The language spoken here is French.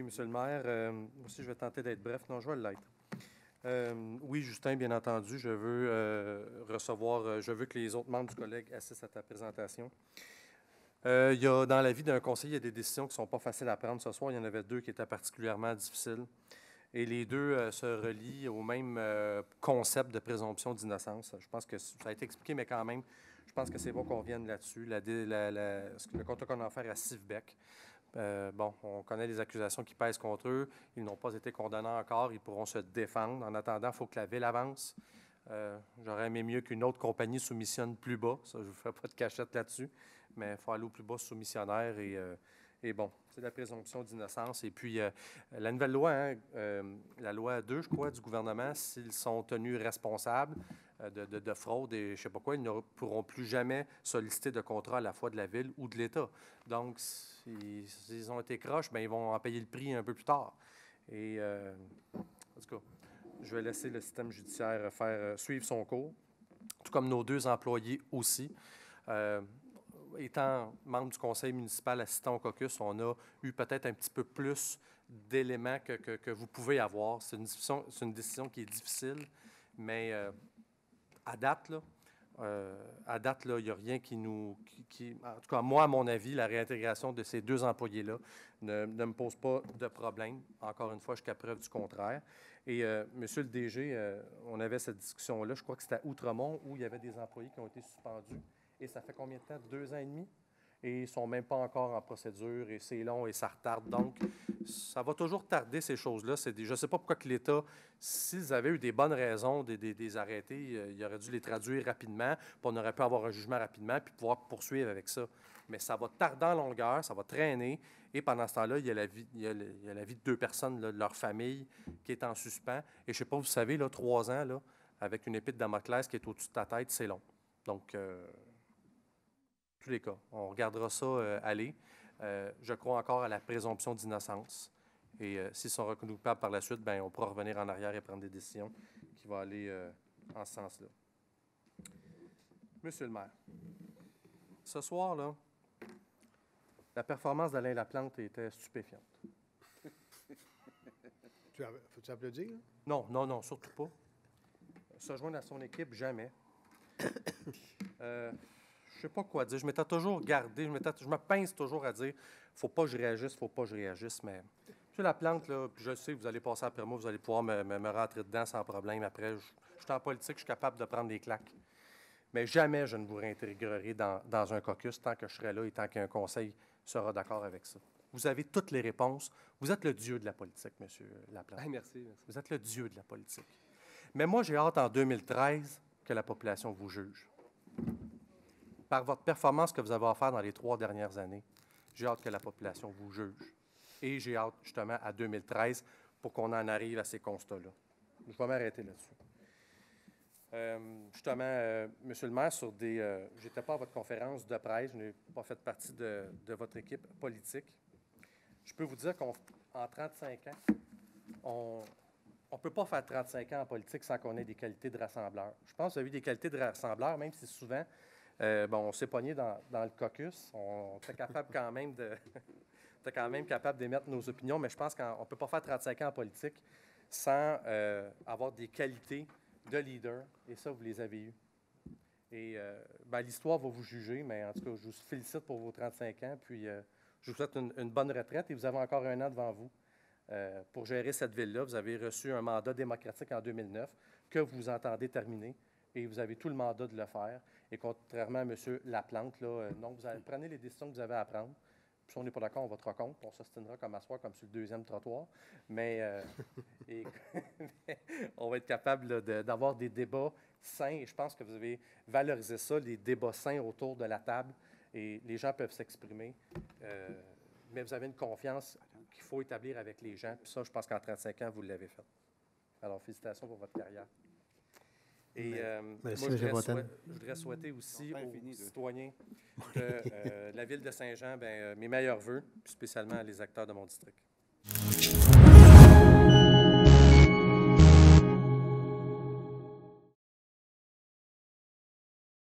Monsieur le maire. Moi aussi, je vais tenter d'être bref. Non, je vais l'être. Oui, Justin, bien entendu, je veux je veux que les autres membres du collège assistent à ta présentation. Il y a, dans la vie d'un conseiller, il y a des décisions qui ne sont pas faciles à prendre. Ce soir, il y en avait deux qui étaient particulièrement difficiles. Et les deux se relient au même concept de présomption d'innocence. Je pense que ça a été expliqué, mais quand même, je pense que c'est bon qu'on vienne là-dessus. Le contrat qu'on a offert à Civbec. Bon, on connaît les accusations qui pèsent contre eux. Ils n'ont pas été condamnés encore. Ils pourront se défendre. En attendant, il faut que la Ville avance. J'aurais aimé mieux qu'une autre compagnie soumissionne plus bas. Ça, je ne vous ferai pas de cachette là-dessus. Mais il faut aller au plus bas soumissionnaire. Et bon, c'est la présomption d'innocence. Et puis, la nouvelle loi, hein, la loi 2, je crois, du gouvernement, s'ils sont tenus responsables de fraude et je ne sais pas quoi, ils ne pourront plus jamais solliciter de contrat à la fois de la Ville ou de l'État. Donc, s'ils ont été croches, bien, ils vont en payer le prix un peu plus tard. Et, en tout cas, je vais laisser le système judiciaire suivre son cours, tout comme nos deux employés aussi. Étant membre du conseil municipal assistant au caucus, on a eu peut-être un petit peu plus d'éléments que vous pouvez avoir. C'est une décision qui est difficile, mais à date, il n'y a rien qui nous... en tout cas, moi, à mon avis, la réintégration de ces deux employés-là ne me pose pas de problème. Encore une fois, jusqu'à preuve du contraire. Et Monsieur le DG, on avait cette discussion-là, je crois que c'était à Outremont, où il y avait des employés qui ont été suspendus. Et ça fait combien de temps? 2 ans et demi? Et ils ne sont même pas encore en procédure, et c'est long, et ça retarde. Donc, ça va toujours tarder, ces choses-là. Je ne sais pas pourquoi que l'État, s'ils avaient eu des bonnes raisons des arrêtés, il aurait dû les traduire rapidement, puis on aurait pu avoir un jugement rapidement, puis pouvoir poursuivre avec ça. Mais ça va tarder en longueur, ça va traîner, et pendant ce temps-là, il y a la vie de 2 personnes, là, de leur famille, qui est en suspens. Et je ne sais pas, vous savez, là, 3 ans, là, avec une épée de Damoclès qui est au-dessus de ta tête, c'est long. Donc, tous les cas, on regardera ça aller. Je crois encore à la présomption d'innocence. Et s'ils sont reconnus coupables par la suite, bien, on pourra revenir en arrière et prendre des décisions qui vont aller en ce sens-là. Monsieur le maire, ce soir, là, la performance d'Alain Laplante était stupéfiante. Faut-tu applaudir? Non, non, non, surtout pas. Se joindre à son équipe, jamais. Je ne sais pas quoi dire. Je m'étais toujours gardé, je me pince toujours à dire faut pas que je réagisse, faut pas que je réagisse. Mais M. Laplante, là, puis je sais, vous allez passer après moi, vous allez pouvoir me rentrer dedans sans problème. Après, je suis en politique, je suis capable de prendre des claques. Mais jamais je ne vous réintégrerai dans un caucus tant que je serai là et tant qu'un conseil sera d'accord avec ça. Vous avez toutes les réponses. Vous êtes le dieu de la politique, M. Laplante. Hey, merci. Vous êtes le dieu de la politique. Mais moi, j'ai hâte en 2013 que la population vous juge. Par votre performance que vous avez offerte dans les 3 dernières années, j'ai hâte que la population vous juge. Et j'ai hâte, justement, à 2013 pour qu'on en arrive à ces constats-là. Je vais m'arrêter là-dessus. Justement, Monsieur le maire, je n'étais pas à votre conférence de presse, je n'ai pas fait partie de votre équipe politique. Je peux vous dire qu'en 35 ans, on ne peut pas faire 35 ans en politique sans qu'on ait des qualités de rassembleur. Je pense que vous avez eu des qualités de rassembleur, même si souvent, on s'est pogné dans le caucus. On était capable quand même capable d'émettre nos opinions, mais je pense qu'on ne peut pas faire 35 ans en politique sans avoir des qualités de leader, et ça, vous les avez eues. Et l'histoire va vous juger, mais en tout cas, je vous félicite pour vos 35 ans, puis je vous souhaite une bonne retraite, et vous avez encore 1 an devant vous pour gérer cette ville-là. Vous avez reçu un mandat démocratique en 2009 que vous entendez terminer, et vous avez tout le mandat de le faire. Et contrairement à M. Laplante, là, non, prenez les décisions que vous avez à prendre. Puis si on n'est pas d'accord, on votera contre. On s'ostinera comme à soir, comme sur le 2e trottoir. Mais on va être capable d'avoir des débats sains. Et je pense que vous avez valorisé ça, les débats sains autour de la table. Et les gens peuvent s'exprimer. Mais vous avez une confiance qu'il faut établir avec les gens. Puis ça, je pense qu'en 35 ans, vous l'avez fait. Alors, félicitations pour votre carrière. Et moi, je voudrais souhaiter aussi aux citoyens de la ville de Saint-Jean mes meilleurs vœux, puis spécialement les acteurs de mon district.